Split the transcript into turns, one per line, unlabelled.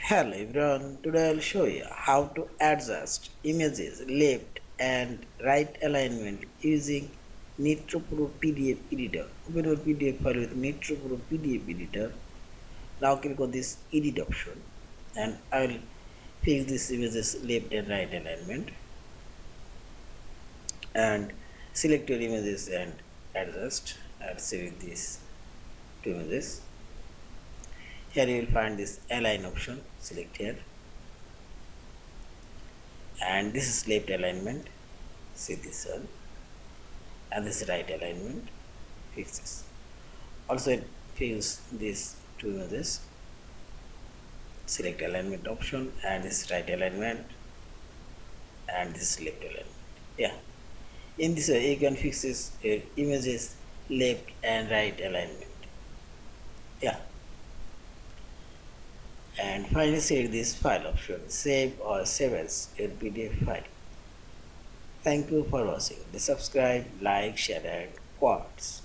Hello everyone, today I'll show you how to adjust images left and right alignment using Nitro Pro PDF Editor. Open your PDF file with Nitro Pro PDF Editor. Now click on this edit option and I will fix this images left and right alignment and select your images and adjust and select these two images. Here you will find this align option, select here. And this is left alignment, see this one, and this is right alignment, fix this. Also fix these two images, select alignment option, and this is right alignment, and this is left alignment. Yeah, in this way you can fix this images left and right alignment. Yeah, and finally select this file option, save or save as your PDF file. Thank you for watching. Please subscribe, like, share and comments.